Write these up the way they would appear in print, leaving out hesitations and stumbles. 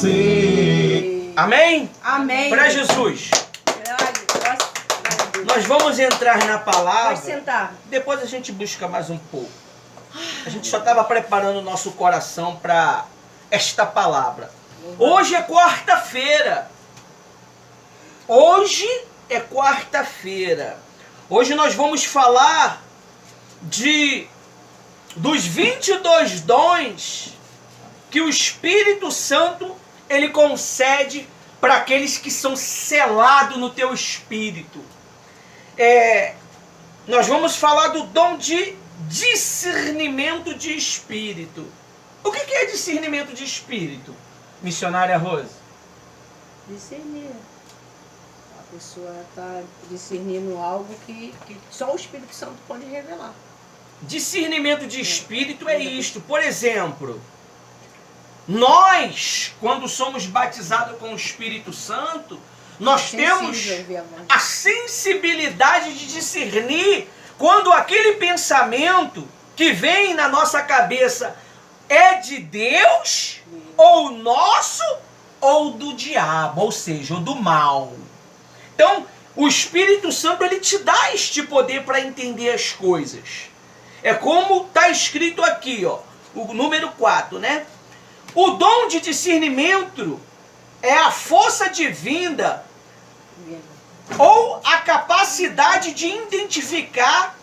você. Amém? Amém. Para Jesus. Nós vamos entrar na palavra. Pode sentar. Depois a gente busca mais um pouco. A gente só estava preparando o nosso coração para esta palavra. Hoje é quarta-feira. Hoje é quarta-feira. Hoje nós vamos falar dos 22 dons que o Espírito Santo ele concede para aqueles que são selados no teu espírito. Nós vamos falar do dom de discernimento de espírito. O que é discernimento de espírito, missionária Rose? Discernir. A pessoa está discernindo algo que só o Espírito Santo pode revelar. Discernimento de espírito é isto. Por exemplo, nós, quando somos batizados com o Espírito Santo, nós temos a sensibilidade de discernir quando aquele pensamento que vem na nossa cabeça é de Deus, ou nosso, ou do diabo, ou seja, ou do mal. Então, o Espírito Santo ele te dá este poder para entender as coisas. É como está escrito aqui, ó, o número 4, né? O dom de discernimento é a força divina ou a capacidade de identificar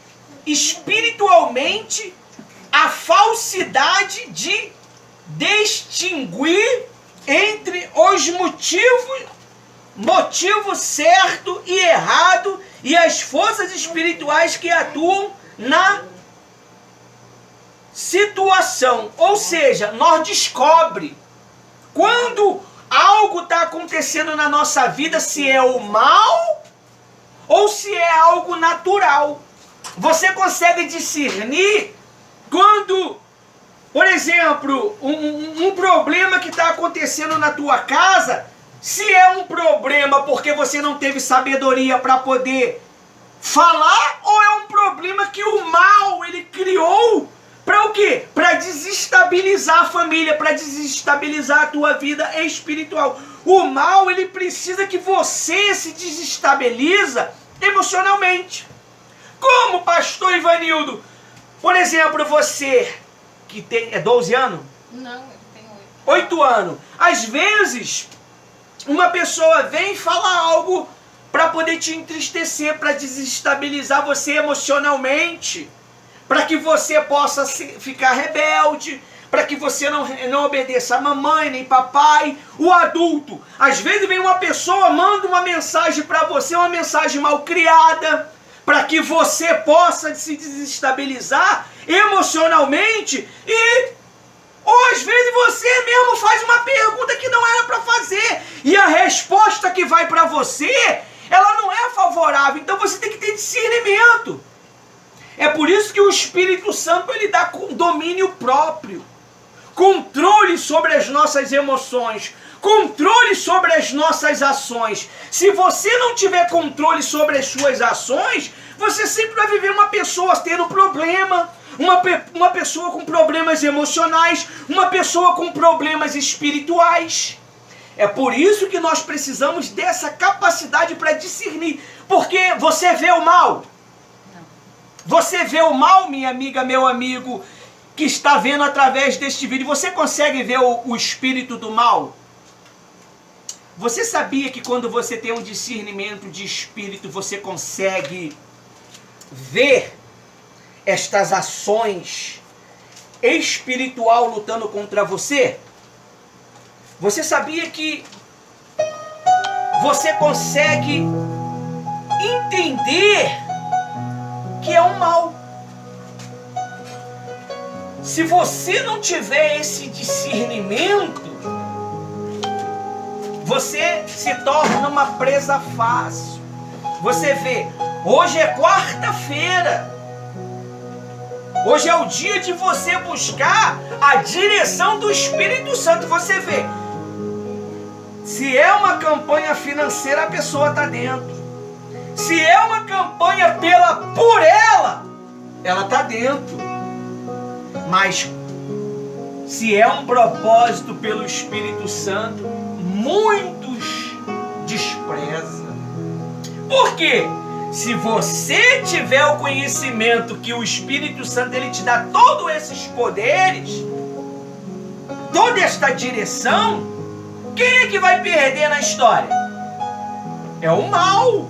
espiritualmente a falsidade de distinguir entre os motivo certo e errado e as forças espirituais que atuam na situação. Ou seja, nós descobre quando algo está acontecendo na nossa vida, se é o mal ou se é algo natural. Você consegue discernir quando, por exemplo, um problema que está acontecendo na tua casa, se é um problema porque você não teve sabedoria para poder falar, ou é um problema que o mal ele criou para o quê? Para desestabilizar a família, para desestabilizar a tua vida espiritual. O mal ele precisa que você se desestabiliza emocionalmente. Como, pastor Ivanildo? Por exemplo, você que tem 12 anos? Não, eu tenho 8 anos. Às vezes, uma pessoa vem e fala algo para poder te entristecer, para desestabilizar você emocionalmente, para que você possa ficar rebelde, para que você não obedeça a mamãe nem papai. O adulto, às vezes vem uma pessoa, manda uma mensagem para você, uma mensagem mal criada, para que você possa se desestabilizar emocionalmente ou às vezes você mesmo faz uma pergunta que não era para fazer e a resposta que vai para você, ela não é favorável. Então você tem que ter discernimento. É por isso que o Espírito Santo ele dá domínio próprio, controle sobre as nossas emoções, controle sobre as nossas ações. Se você não tiver controle sobre as suas ações, você sempre vai viver uma pessoa tendo problema, uma pessoa com problemas emocionais, uma pessoa com problemas espirituais. É por isso que nós precisamos dessa capacidade para discernir. Porque você vê o mal. Você vê o mal, minha amiga, meu amigo, que está vendo através deste vídeo. Você consegue ver o espírito do mal? Você sabia que quando você tem um discernimento de espírito, você consegue ver estas ações espiritual lutando contra você? Você sabia que você consegue entender que é um mal? Se você não tiver esse discernimento, você se torna uma presa fácil. Você vê, hoje é quarta-feira. Hoje é o dia de você buscar a direção do Espírito Santo. Você vê, se é uma campanha financeira, a pessoa está dentro. Se é uma campanha por ela está dentro. Mas se é um propósito pelo Espírito Santo, muitos desprezam. Por quê? Se você tiver o conhecimento que o Espírito Santo ele te dá todos esses poderes, toda esta direção, quem é que vai perder na história? É o mal.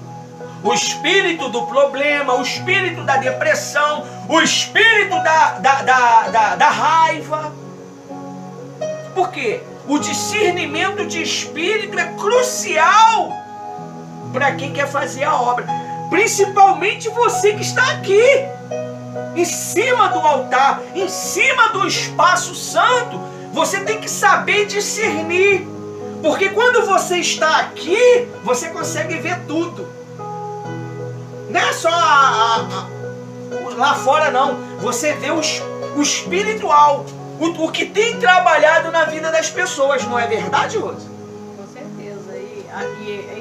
O espírito do problema, o espírito da depressão, o espírito da raiva. Por quê? O discernimento de espírito é crucial para quem quer fazer a obra. Principalmente você que está aqui, em cima do altar, em cima do espaço santo. Você tem que saber discernir. Porque quando você está aqui, você consegue ver tudo. Não é só lá fora, não. Você vê o espiritual, o que tem trabalhado na vida das pessoas. Não é verdade, Rosa? Com certeza. E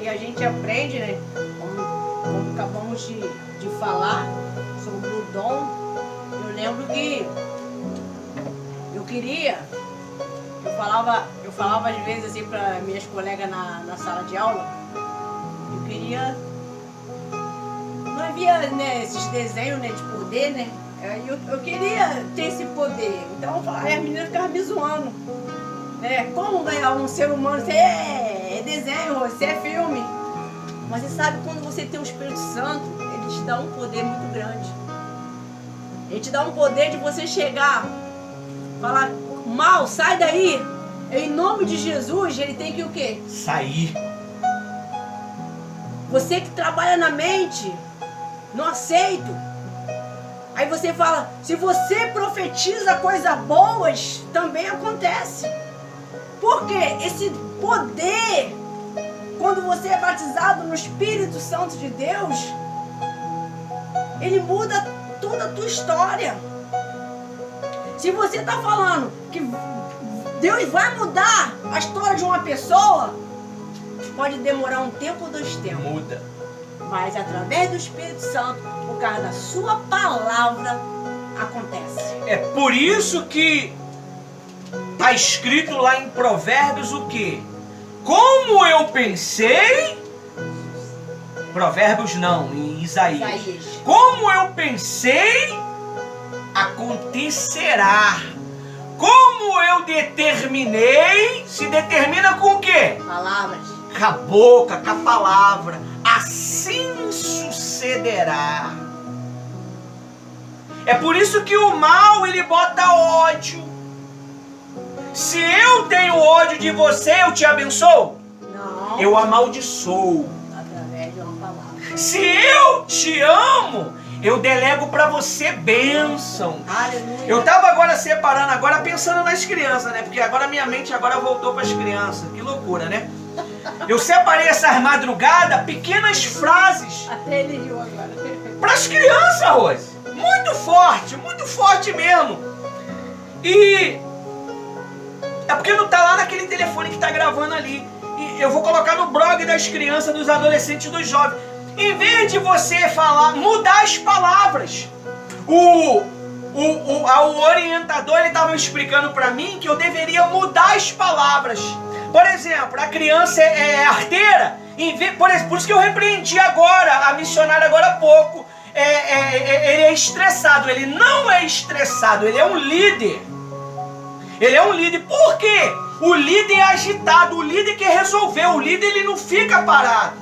a gente aprende, né? Como acabamos de falar sobre o dom. Eu lembro que eu falava às vezes assim para minhas colegas na sala de aula. Eu queria... Não havia, né, esses desenhos, né, de poder, né? Eu queria ter esse poder. Então as meninas ficavam me zoando. Né? Como ganhar um ser humano? Isso é desenho, isso é filme. Mas você sabe, quando você tem o Espírito Santo, ele te dá um poder muito grande. Ele te dá um poder de você chegar, falar: mal, sai daí. Em nome de Jesus, ele tem que o quê? Sair. Você que trabalha na mente, não aceito. Aí você fala: se você profetiza coisas boas, também acontece. Por quê? Esse poder, quando você é batizado no Espírito Santo de Deus, ele muda toda a tua história. Se você está falando que Deus vai mudar a história de uma pessoa, pode demorar um tempo ou 2 tempos. Muda. Mas através do Espírito Santo, por causa da sua palavra, acontece. É por isso que está escrito lá em Provérbios o quê? Como eu pensei... Provérbios não, em Isaías. Como eu pensei, acontecerá. Como eu determinei, se determina com o quê? Palavras. Com a boca, com a palavra. Assim sucederá. É por isso que o mal, ele bota ódio. Se eu tenho ódio de você, eu te abençoo? Não. Eu amaldiçoo. Através de uma palavra. Se eu te amo, eu delego para você bênção. Aleluia. Eu estava agora separando, agora pensando nas crianças, né? Porque agora minha mente agora voltou para as crianças. Que loucura, né? Eu separei essas madrugadas, pequenas frases. Até ele riu agora. Para as crianças, Rose. Muito forte mesmo. E é porque não tá lá naquele telefone que tá gravando ali. E eu vou colocar no blog das crianças, dos adolescentes, dos jovens. Em vez de você falar, mudar as palavras. O orientador, ele estava explicando para mim que eu deveria mudar as palavras. Por exemplo, a criança é arteira. Por isso que eu repreendi agora, a missionária agora há pouco. Ele é estressado. Ele não é estressado, ele é um líder. Ele é um líder. Por quê? O líder é agitado, o líder quer resolver, o líder ele não fica parado.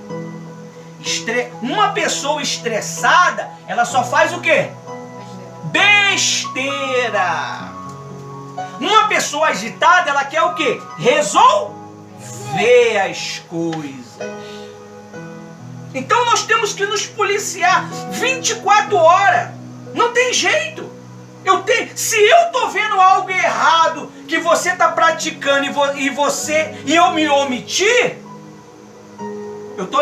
Uma pessoa estressada, ela só faz o quê? Besteira. Uma pessoa agitada, ela quer o quê? Resolver as coisas. Então nós temos que nos policiar 24 horas. Não tem jeito. Se eu tô vendo algo errado que você tá praticando e eu me omitir, eu tô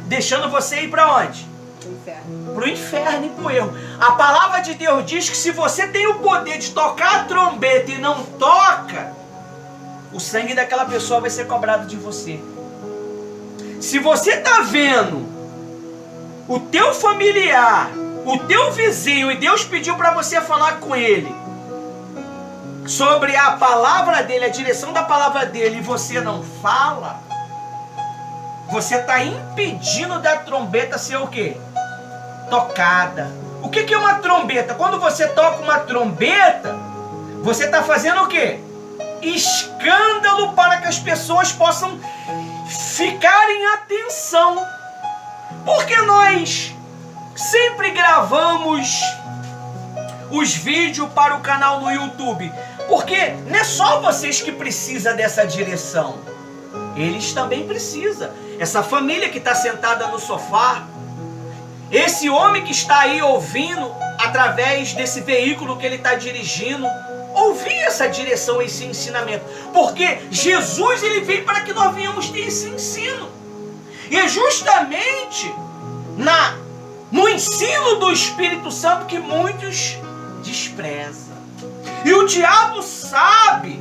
deixando você ir para onde? Pro inferno. Pro inferno e pro erro. A palavra de Deus diz que se você tem o poder de tocar a trombeta e não toca, o sangue daquela pessoa vai ser cobrado de você. Se você tá vendo o teu familiar, o teu vizinho, e Deus pediu para você falar com ele, sobre a palavra dele, a direção da palavra dele, e você não fala, você está impedindo da trombeta ser o quê? Tocada. O que é uma trombeta? Quando você toca uma trombeta, você está fazendo o quê? Escândalo para que as pessoas possam ficar em atenção. Porque nós sempre gravamos os vídeos para o canal no YouTube. Porque não é só vocês que precisam dessa direção. Eles também precisam. Essa família que está sentada no sofá, esse homem que está aí ouvindo através desse veículo que ele está dirigindo, ouvir essa direção, esse ensinamento. Porque Jesus, ele veio para que nós venhamos ter esse ensino. E é justamente no ensino do Espírito Santo que muitos desprezam. E o diabo sabe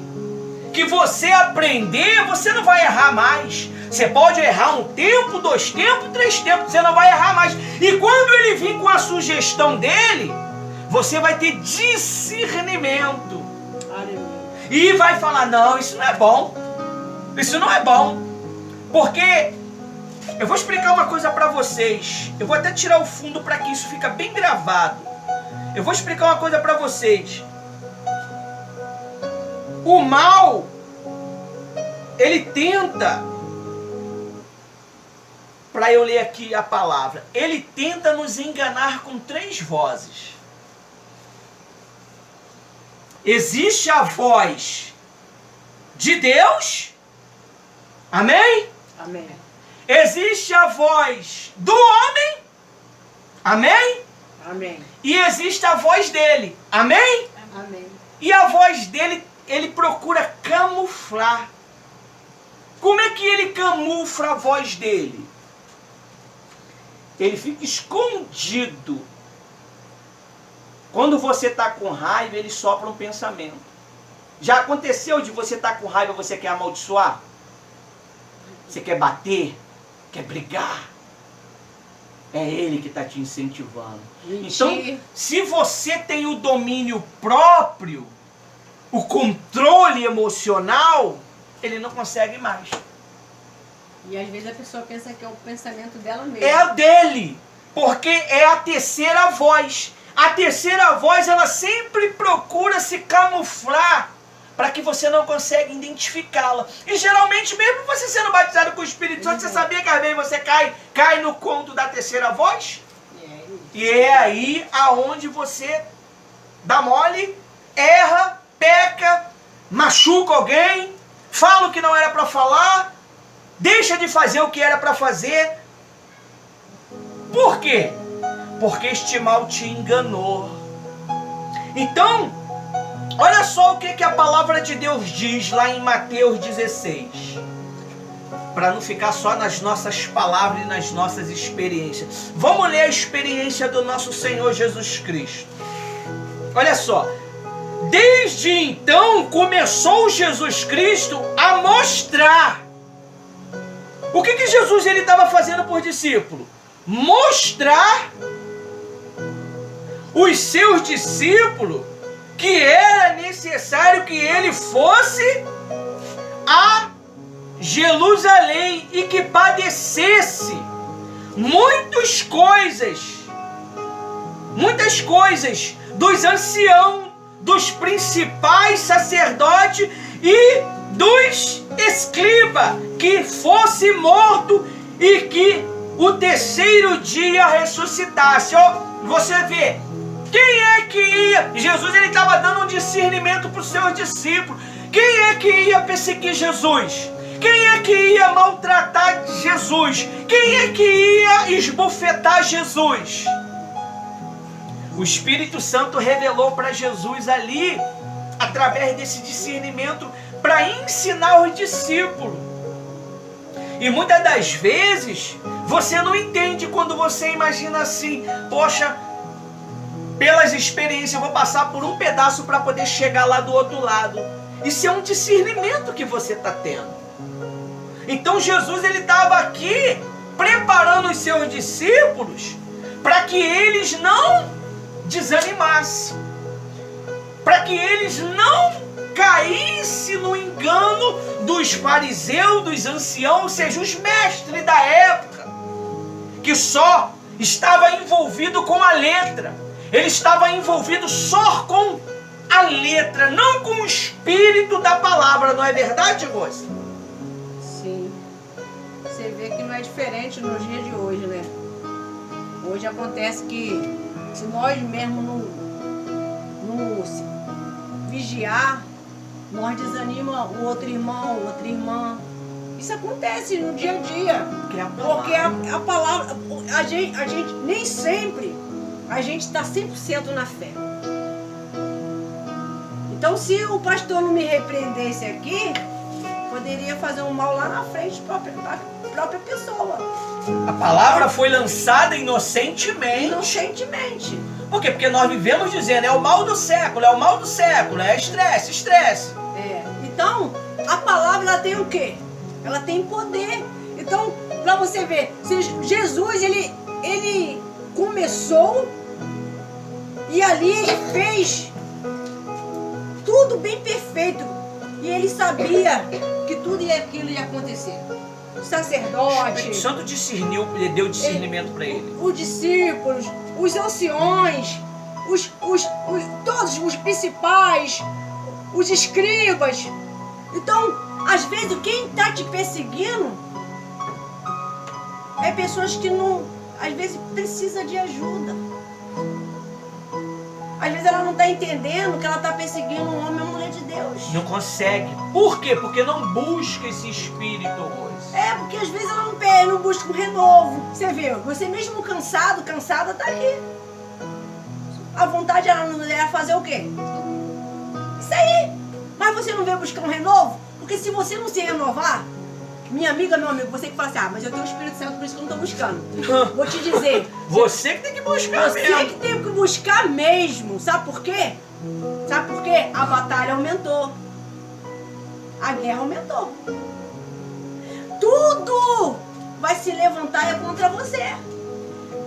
que você aprender, você não vai errar mais. Você pode errar 1 tempo, 2 tempos, 3 tempos, você não vai errar mais. E quando ele vir com a sugestão dele, você vai ter discernimento. E vai falar, não, isso não é bom. Isso não é bom. Porque eu vou explicar uma coisa para vocês. Eu vou até tirar o fundo para que isso fique bem gravado. Eu vou explicar uma coisa para vocês. O mal, ele tenta, para eu ler aqui a palavra, ele tenta nos enganar com 3 vozes. Existe a voz de Deus. Amém? Amém. Existe a voz do homem. Amém? Amém. E existe a voz dele. Amém? Amém. E a voz dele, ele procura camuflar. Como é que ele camufla a voz dele? Ele fica escondido. Quando você está com raiva, ele sopra um pensamento. Já aconteceu de você estar com raiva, você quer amaldiçoar? Você quer bater? Quer brigar? É ele que está te incentivando. Mentir. Então, se você tem o domínio próprio, o controle emocional, ele não consegue mais. E às vezes a pessoa pensa que é o pensamento dela mesma. É a dele, porque é a terceira voz. A terceira voz, ela sempre procura se camuflar para que você não consiga identificá-la. E geralmente, mesmo você sendo batizado com o Espírito Santo, você sabia que às vezes você cai no conto da terceira voz? E é aí aonde você dá mole, erra, peca, machuca alguém, fala o que não era para falar, deixa de fazer o que era para fazer. Por quê? Porque este mal te enganou. Então, olha só o que a palavra de Deus diz lá em Mateus 16. Para não ficar só nas nossas palavras e nas nossas experiências. Vamos ler a experiência do nosso Senhor Jesus Cristo. Olha só. Desde então começou Jesus Cristo a mostrar. O que Jesus ele estava fazendo por discípulo? Mostrar os seus discípulos que era necessário que ele fosse a Jerusalém e que padecesse muitas coisas dos anciãos, dos principais sacerdotes e dos escribas, que fosse morto e que o terceiro dia ressuscitasse. Ó, você vê, quem é que ia? Jesus ele estava dando um discernimento para os seus discípulos. Quem é que ia perseguir Jesus? Quem é que ia maltratar Jesus? Quem é que ia esbofetar Jesus? O Espírito Santo revelou para Jesus ali, através desse discernimento, para ensinar os discípulos. E muitas das vezes, você não entende quando você imagina assim, poxa, pelas experiências eu vou passar por um pedaço para poder chegar lá do outro lado. Isso é um discernimento que você está tendo. Então Jesus ele estava aqui preparando os seus discípulos para que eles não desanimassem, para que eles não caísse no engano dos fariseus, dos anciãos, ou seja, os mestres da época, que só estava envolvido com a letra. Ele estava envolvido só com a letra, não com o espírito da palavra. Não é verdade, Rose? Sim. Você vê que não é diferente nos dias de hoje, né? Hoje acontece que se nós mesmos não vigiar, nós desanima o outro irmão, outra irmã. Isso acontece no dia a dia. Porque a palavra, a gente nem sempre, a gente está 100% na fé. Então, se o pastor não me repreendesse aqui, poderia fazer um mal lá na frente para a própria pessoa. A palavra foi lançada inocentemente. Inocentemente. Por quê? Porque nós vivemos dizendo, é o mal do século, é o mal do século, é estresse, estresse. Então, a palavra ela tem o quê? Ela tem poder. Então, para você ver, se Jesus, ele começou e ali ele fez tudo bem perfeito. E ele sabia que tudo aquilo ia acontecer. O sacerdote, O Santo discerniu, ele deu discernimento para ele. os discípulos, os anciões, todos os principais, os escribas. Então, às vezes, quem está te perseguindo é pessoas que não, às vezes, precisa de ajuda. Às vezes ela não está entendendo que ela está perseguindo um homem ou mulher de Deus. Não consegue. Por quê? Porque não busca esse espírito hoje. Porque às vezes ela não busca um renovo. Você vê, você mesmo cansada está aqui. A vontade ela não é fazer o quê? Isso aí. Mas você não veio buscar um renovo? Porque se você não se renovar, minha amiga, meu amigo, você que fala assim, mas eu tenho o Espírito Santo, por isso que eu não estou buscando. Vou te dizer. Você que tem que buscar mesmo. Você que tem que buscar mesmo. Sabe por quê? Sabe por quê? A batalha aumentou. A guerra aumentou. Tudo vai se levantar contra você.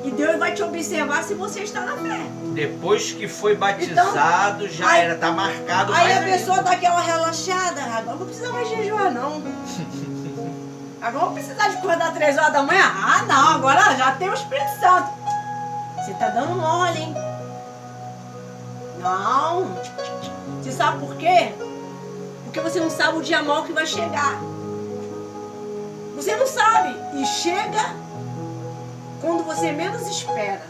E Deus vai te observar se você está na fé. Depois que foi batizado, então, já era, tá marcado. Aí a pessoa dá aquela relaxada, agora não precisa mais jejuar não. Agora não precisa de acordar 3 horas da manhã. Ah não, agora já tem o Espírito Santo. Você tá dando mole, hein? Não. Você sabe por quê? Porque você não sabe o dia mau que vai chegar. Você não sabe. E chega quando você menos espera.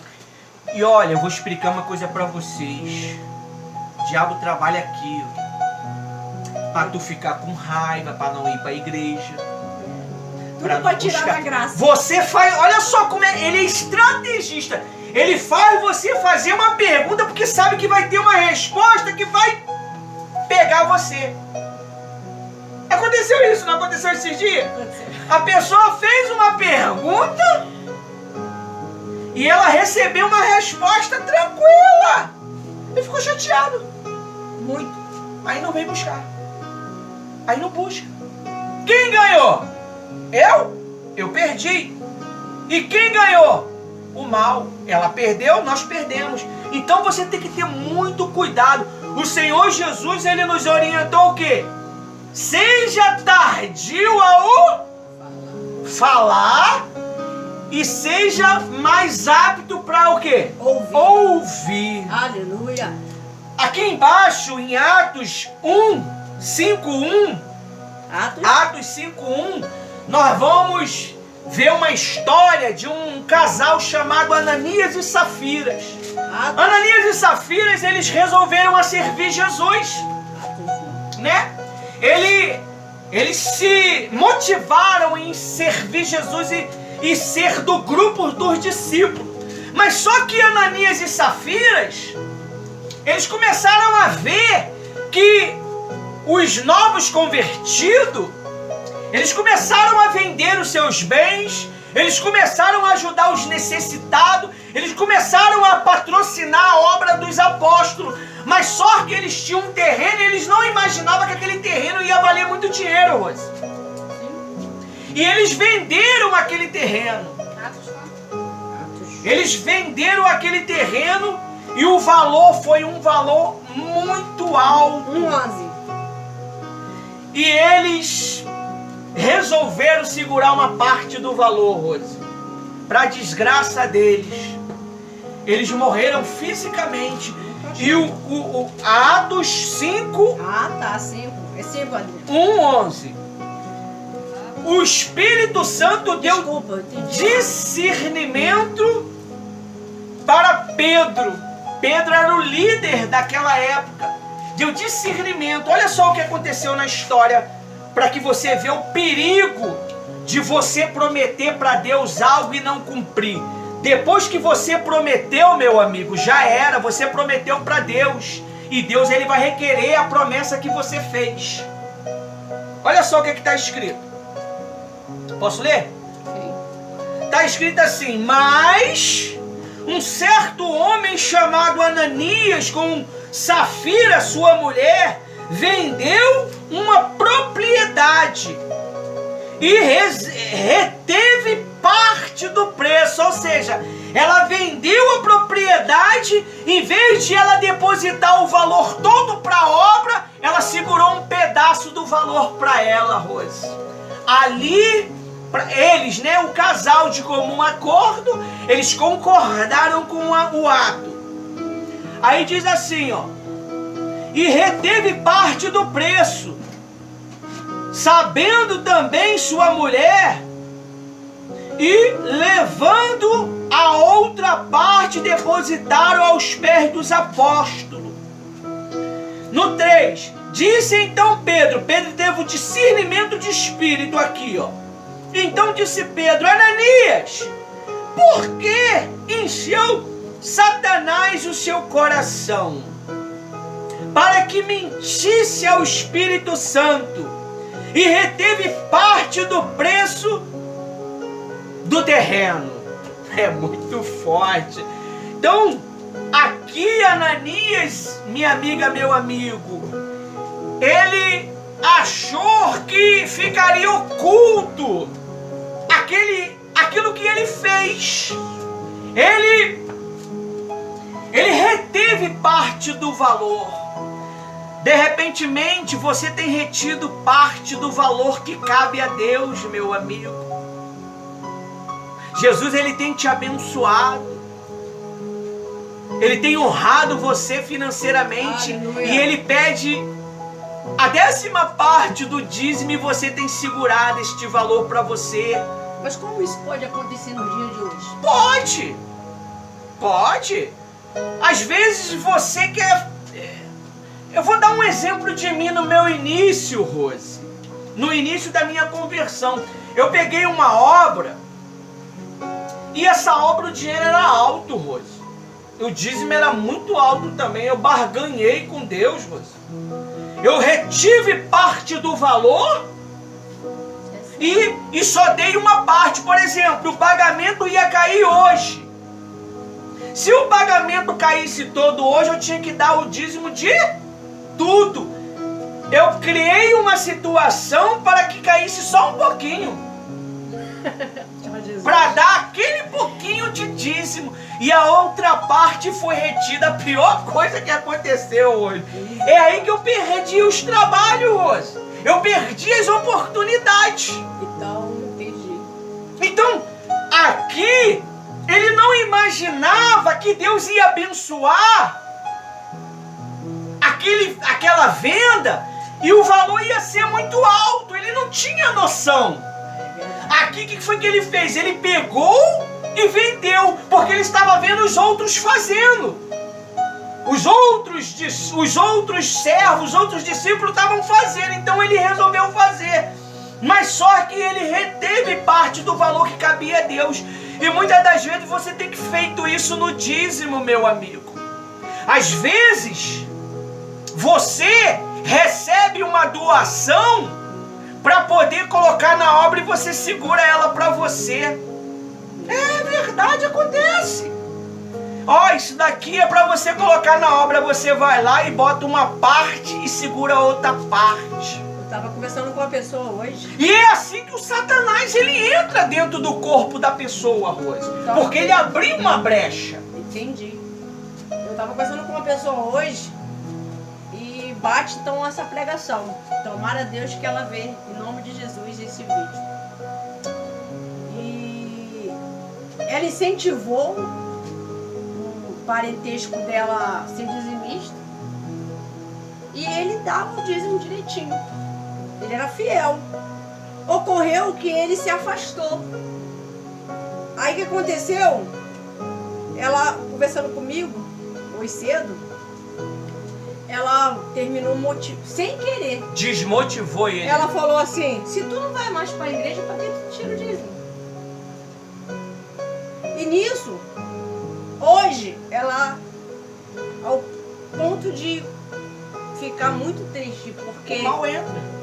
E olha, eu vou explicar uma coisa pra vocês. O diabo trabalha aqui, ó, pra tu ficar com raiva, pra não ir pra igreja. Tudo pra tirar da graça. Você faz, olha só como ele é estrategista. Ele faz você fazer uma pergunta porque sabe que vai ter uma resposta que vai pegar você. Aconteceu isso, não aconteceu esses dias? Aconteceu. A pessoa fez uma pergunta e ela recebeu uma resposta tranquila. Ele ficou chateado. Muito. Aí não vem buscar. Aí não busca. Quem ganhou? Eu perdi. E quem ganhou? O mal. Ela perdeu, nós perdemos. Então você tem que ter muito cuidado. O Senhor Jesus, ele nos orientou o quê? Seja tardio ao falar e seja mais apto para o quê? Ouvir. Aleluia. Aqui embaixo, em Atos 5:1, Atos 5:1, nós vamos ver uma história de um casal chamado Ananias e Safiras. Ananias e Safiras, eles resolveram a servir Jesus, né? Eles se motivaram em servir Jesus e ser do grupo dos discípulos. Mas só que Ananias e Safiras, eles começaram a ver que os novos convertidos, eles começaram a vender os seus bens, eles começaram a ajudar os necessitados, eles começaram a patrocinar a obra dos apóstolos. Mas só que eles tinham um terreno e eles não imaginavam que aquele terreno ia valer muito dinheiro, Rose. E eles venderam aquele terreno. Eles venderam aquele terreno e o valor foi um valor muito alto. E eles resolveram segurar uma parte do valor, Rose. Para desgraça deles, eles morreram fisicamente. E o Atos 5... Ah, tá, 5. É 5, Adriano. 1:11. O Espírito Santo deu Desculpa, eu entendi. discernimento para Pedro. Pedro era o líder daquela época. Deu discernimento. Olha só o que aconteceu na história, para que você veja o perigo de você prometer para Deus algo e não cumprir. Depois que você prometeu, meu amigo, já era. Você prometeu para Deus. E Deus, ele vai requerer a promessa que você fez. Olha só o que está escrito. Posso ler? Está escrito assim: mas um certo homem chamado Ananias, com Safira, sua mulher, vendeu uma propriedade e reteve parte do preço. Ou seja, ela vendeu a propriedade, em vez de ela depositar o valor todo para a obra, ela segurou um pedaço do valor para ela, Rose. Ali, eles, né, o casal, de comum acordo, eles concordaram com o ato. Aí diz assim, ó: e reteve parte do preço, sabendo também sua mulher, e levando a outra parte, depositaram aos pés dos apóstolos. No 3, disse então Pedro teve o discernimento de espírito aqui, ó. Então disse Pedro: Ananias, por que encheu Satanás o seu coração, para que mentisse ao Espírito Santo e reteve parte do preço do terreno? É muito forte. Então, aqui Ananias, minha amiga, meu amigo, ele achou que ficaria oculto aquilo que ele fez. Ele reteve parte do valor. De repentemente, você tem retido parte do valor que cabe a Deus, meu amigo. Jesus, ele tem te abençoado. Ele tem honrado você financeiramente. Aleluia. E ele pede a 10ª parte do dízimo, e você tem segurado este valor para você. Mas como isso pode acontecer no dia de hoje? Pode. Às vezes você quer... Eu vou dar um exemplo de mim no meu início, Rose. No início da minha conversão. Eu peguei uma obra, e essa obra, o dinheiro era alto, Rose. O dízimo era muito alto também. Eu barganhei com Deus, Rose. Eu retive parte do valor e só dei uma parte. Por exemplo, o pagamento ia cair hoje. Se o pagamento caísse todo hoje, eu tinha que dar o dízimo de tudo. Eu criei uma situação para que caísse só um pouquinho, para dar aquele pouquinho de dízimo, e a outra parte foi retida. A pior coisa que aconteceu hoje. É aí que eu perdi os trabalhos, Rose. Eu perdi as oportunidades. Então, entendi. Então, aqui, ele não imaginava que Deus ia abençoar aquela venda, e o valor ia ser muito alto. Ele não tinha noção. Aqui, o que foi que ele fez? Ele pegou e vendeu, porque ele estava vendo os outros fazendo. Os outros servos, os outros discípulos estavam fazendo, então ele resolveu fazer. Mas só que ele reteve parte do valor que cabia a Deus. E muitas das vezes você tem feito isso no dízimo, meu amigo. Às vezes, você recebe uma doação para poder colocar na obra, e você segura ela para você. É verdade, acontece. Ó, isso daqui é para você colocar na obra. Você vai lá e bota uma parte e segura a outra parte. Eu estava conversando com uma pessoa hoje. E é assim que o Satanás, ele entra dentro do corpo da pessoa, Rose. Porque ele abriu uma brecha. Entendi. Eu estava conversando com uma pessoa hoje, e bate então essa pregação. Tomara a Deus que ela vê, em nome de Jesus, esse vídeo. E ela incentivou o parentesco dela a ser dizimista. E ele dava o dízimo direitinho. Ele era fiel. Ocorreu que ele se afastou. Aí o que aconteceu? Ela, conversando comigo, hoje cedo, ela terminou sem querer. Desmotivou ele. Ela falou assim: se tu não vai mais para a igreja, para que tu tira o dízimo? E nisso, hoje, ela, ao ponto de ficar muito triste, porque mal entra.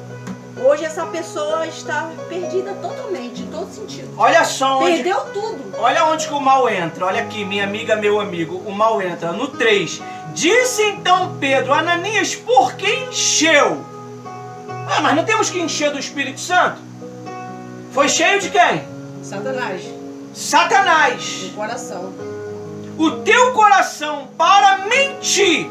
Hoje essa pessoa está perdida totalmente, em todo sentido. Olha só onde... Perdeu tudo. Olha onde que o mal entra. Olha aqui, minha amiga, meu amigo. O mal entra no 3. Disse então Pedro: Ananias, por que encheu? Ah, mas não temos que encher do Espírito Santo? Foi cheio de quem? Satanás. Satanás. O coração. O teu coração para mentir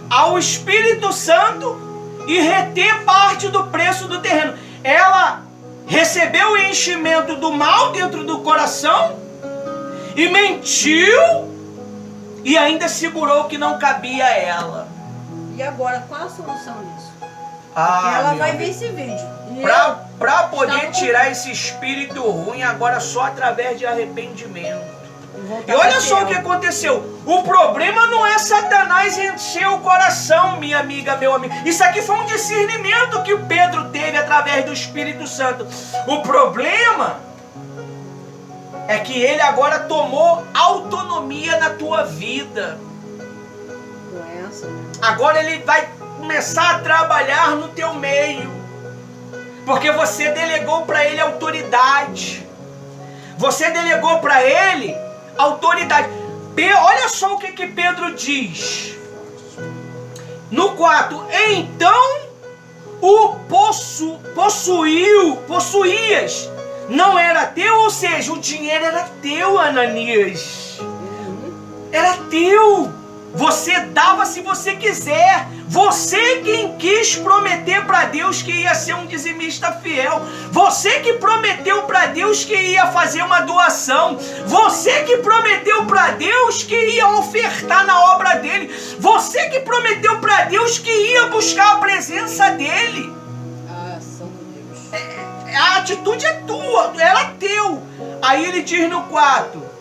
ao Espírito Santo e reter parte do preço do terreno. Ela recebeu o enchimento do mal dentro do coração e mentiu e ainda segurou que não cabia a ela. E agora, qual a solução disso? Ela vai ver esse vídeo. Para poder tirar esse espírito ruim agora só através de arrependimento. E olha só o que aconteceu. O problema não é Satanás encher o coração, minha amiga, meu amigo. Isso aqui foi um discernimento que o Pedro teve através do Espírito Santo. O problema é que ele agora tomou autonomia na tua vida. Agora ele vai começar a trabalhar no teu meio. Porque você delegou para ele autoridade. Você delegou para ele autoridade. Olha só o que Pedro diz no 4. Então o possuías, não era teu, ou seja, o dinheiro era teu, Ananias. Era teu. Você dava se você quiser. Você quem quis prometer para Deus que ia ser um dizimista fiel. Você que prometeu para Deus que ia fazer uma doação. Você que prometeu para Deus que ia ofertar na obra dele. Você que prometeu para Deus que ia buscar a presença dele. Ah, Santo Deus. A atitude é tua, era teu. Aí ele diz no 4.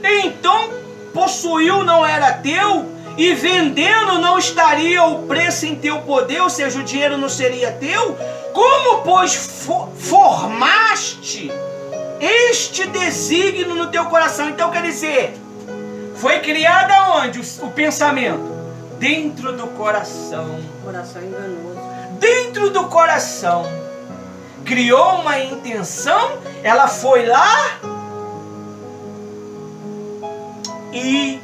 Então possuiu, não era teu, e vendendo não estaria o preço em teu poder, ou seja, o dinheiro não seria teu? Como, pois, formaste este desígnio no teu coração? Então, quer dizer, foi criado aonde o pensamento? Dentro do coração. Coração enganoso. Dentro do coração. Criou uma intenção, ela foi lá e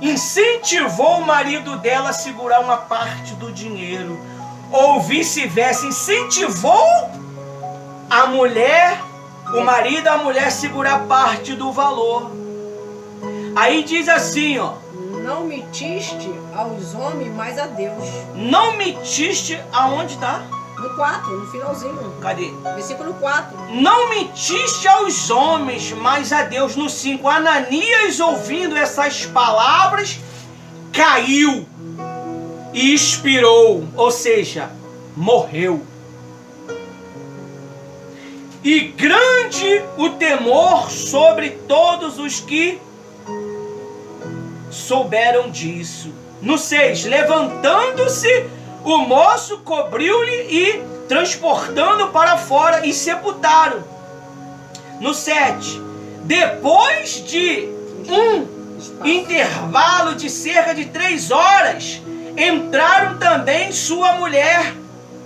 incentivou o marido dela a segurar uma parte do dinheiro, ou vice-versa, incentivou a mulher, o marido, a mulher segurar parte do valor. Aí diz assim, ó: não mentiste aos homens, mas a Deus. Não mentiste aonde tá? No 4, no finalzinho. Cadê? Versículo 4. Não mentiste aos homens, mas a Deus. No 5, Ananias, ouvindo essas palavras, caiu e expirou, ou seja, morreu. E grande o temor sobre todos os que souberam disso. No 6, levantando-se, o moço cobriu-lhe e, transportando para fora, e sepultaram. No 7, depois de intervalo de cerca de 3 horas, entraram também sua mulher,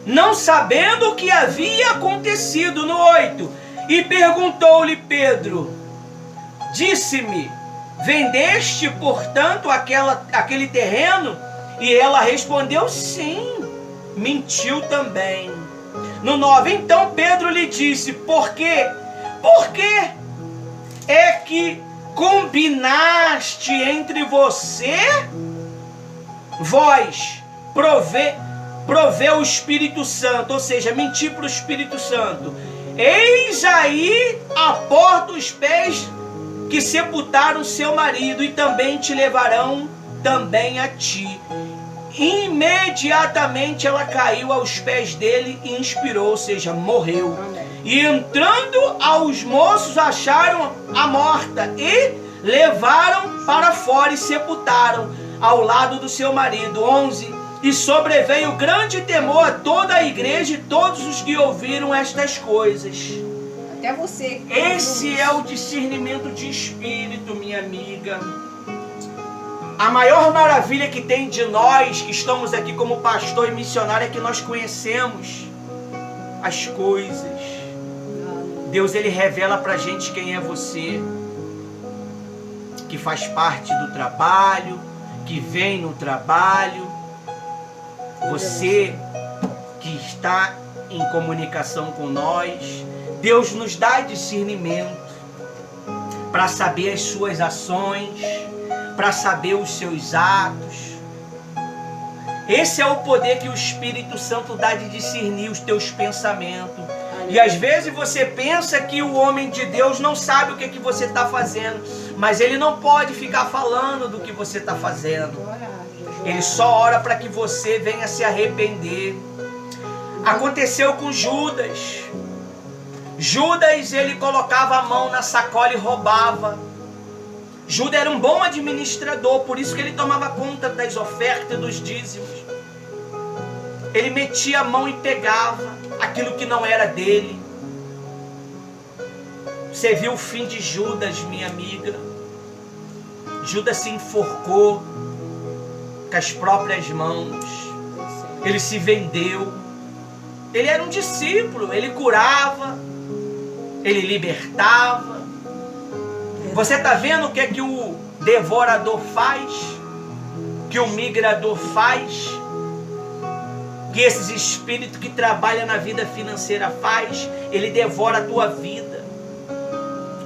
não sabendo o que havia acontecido. No 8, e perguntou-lhe Pedro, disse-me, vendeste, portanto, aquele terreno? E ela respondeu, sim. Mentiu também. No 9, então Pedro lhe disse, por quê? Porque é que combinaste entre você vós provê o Espírito Santo, ou seja, mentir para o Espírito Santo. Eis aí a porta os pés que sepultaram seu marido, e também te levarão também a ti. Imediatamente ela caiu aos pés dele e inspirou, ou seja, morreu. E entrando aos moços acharam a morta e levaram para fora e sepultaram ao lado do seu marido. 11. E sobreveio grande temor a toda a igreja e todos os que ouviram estas coisas. Até você. Esse é o discernimento de espírito, minha amiga. A maior maravilha que tem de nós que estamos aqui como pastor e missionário é que nós conhecemos as coisas. Deus, ele revela pra gente quem é você, que faz parte do trabalho, que vem no trabalho. Você que está em comunicação com nós, Deus nos dá discernimento para saber as suas ações, para saber os seus atos. Esse é o poder que o Espírito Santo dá de discernir os teus pensamentos. E às vezes você pensa que o homem de Deus não sabe o que você está fazendo, mas ele não pode ficar falando do que você está fazendo. Ele só ora para que você venha se arrepender. Aconteceu com Judas. Judas, ele colocava a mão na sacola e roubava. Judas era um bom administrador, por isso que ele tomava conta das ofertas, dos dízimos. Ele metia a mão e pegava aquilo que não era dele. Você viu o fim de Judas, minha amiga? Judas se enforcou com as próprias mãos. Ele se vendeu. Ele era um discípulo, ele curava, ele libertava. Você está vendo o que é que o devorador faz? Que o migrador faz? Que esses espíritos que trabalham na vida financeira faz? Ele devora a tua vida.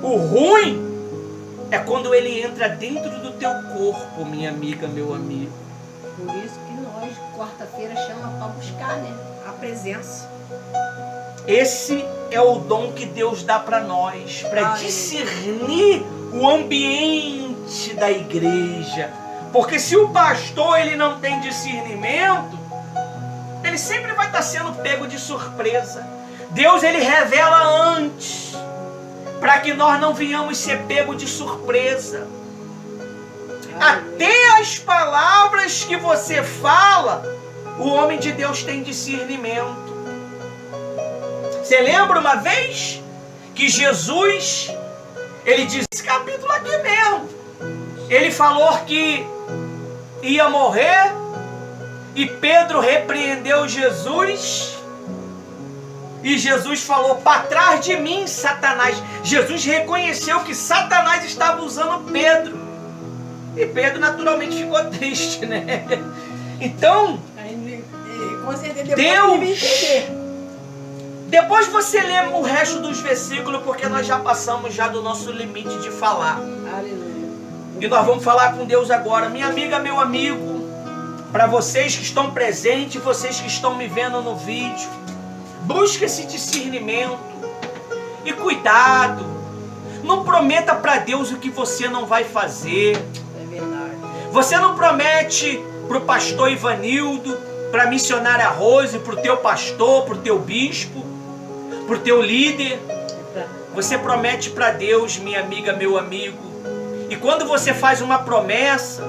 O ruim é quando ele entra dentro do teu corpo, minha amiga, meu amigo. Por isso que nós, quarta-feira, chama para buscar, né? A presença. Esse é o dom que Deus dá para nós, para discernir o ambiente da igreja. Porque se o pastor ele não tem discernimento, ele sempre vai estar sendo pego de surpresa. Deus ele revela antes, para que nós não venhamos ser pego de surpresa. Até as palavras que você fala, o homem de Deus tem discernimento. Você lembra uma vez que Jesus, ele disse, capítulo aqui mesmo, ele falou que ia morrer e Pedro repreendeu Jesus e Jesus falou, para trás de mim, Satanás. Jesus reconheceu que Satanás estava usando Pedro e Pedro naturalmente ficou triste, né? Então, com certeza, Deus... Depois você lê o resto dos versículos, porque nós já passamos já do nosso limite de falar. Aleluia. E nós vamos falar com Deus agora. Minha amiga, meu amigo, para vocês que estão presentes, vocês que estão me vendo no vídeo, busque esse discernimento. E cuidado, não prometa para Deus o que você não vai fazer. É verdade. Você não promete para o pastor Ivanildo, para a missionária Rose, para o teu pastor, para o teu bispo, para o teu líder. Você promete para Deus, minha amiga, meu amigo. E quando você faz uma promessa,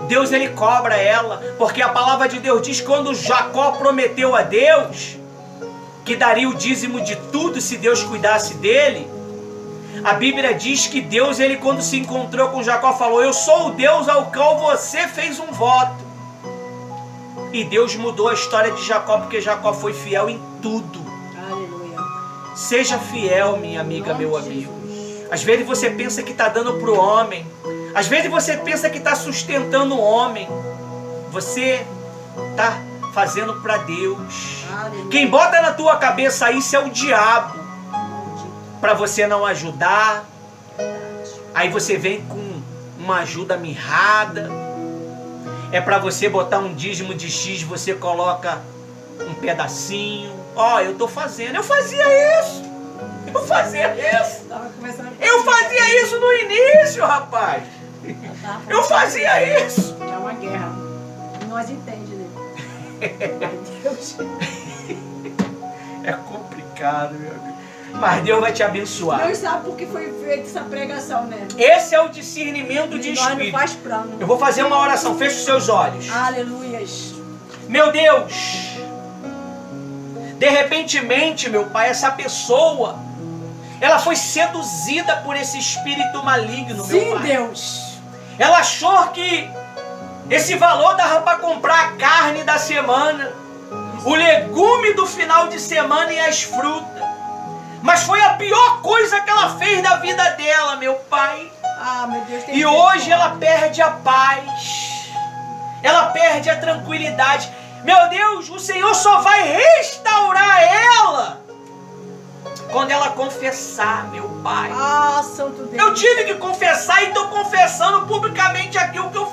Deus ele cobra ela. Porque a palavra de Deus diz que quando Jacó prometeu a Deus que daria o dízimo de tudo se Deus cuidasse dele, a Bíblia diz que Deus, ele quando se encontrou com Jacó, falou, eu sou o Deus ao qual você fez um voto. E Deus mudou a história de Jacó, porque Jacó foi fiel em tudo. Aleluia. Seja fiel, minha amiga, meu amigo. Às vezes você pensa que está dando para o homem. Às vezes você pensa que está sustentando o homem. Você está fazendo para Deus. Aleluia. Quem bota na tua cabeça isso é o diabo. Para você não ajudar. Aí você vem com uma ajuda mirrada. É para você botar um dízimo de X, você coloca um pedacinho. Ó, eu tô fazendo. Eu fazia isso. Eu fazia isso. Eu fazia isso no início, rapaz. Eu fazia isso. É uma guerra. Nós entendemos, né? Ai, Deus. É complicado, meu amigo. Mas Deus vai te abençoar. Deus sabe por que foi feita essa pregação, né? Esse é o discernimento de E nós não espírito. faz plano. Eu vou fazer uma oração. Feche os seus olhos. Aleluias. Meu Deus. De repentemente, meu Pai, essa pessoa, ela foi seduzida por esse espírito maligno, meu Sim, Pai. Deus. Ela achou que esse valor dava para comprar a carne da semana, o legume do final de semana e as frutas. Mas foi a pior coisa que ela fez da vida dela, meu Pai. Ah, meu Deus. E hoje ela perde a paz. Ela perde a tranquilidade. Meu Deus, o Senhor só vai restaurar ela quando ela confessar, meu Pai. Ah, santo Deus. Eu tive que confessar e estou confessando publicamente aquilo que eu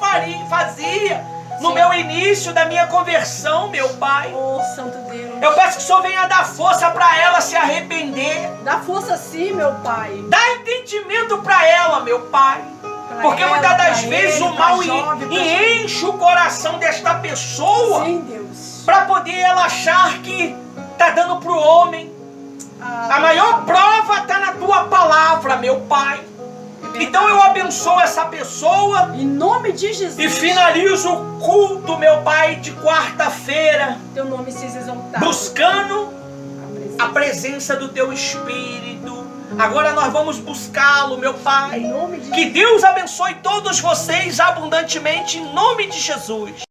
fazia no meu início da minha conversão, meu Pai. Oh, santo Deus. Eu peço que o Senhor venha dar força para ela se arrepender. Dá força sim, meu Pai. Dá entendimento para ela, meu Pai. Porque ela, muitas das pra vezes ele, o mal pra jovem, pra enche o coração desta pessoa Sim, Deus. para poder ela achar que tá dando pro homem. A maior prova está na tua palavra, meu Pai. Então eu abençoo essa pessoa. Em nome de Jesus. E finalizo o culto, meu Pai, de quarta-feira. Teu nome seja exaltado. Buscando a presença do Teu Espírito. Agora nós vamos buscá-lo, meu Pai. Em nome de Que Deus abençoe todos vocês abundantemente, em nome de Jesus.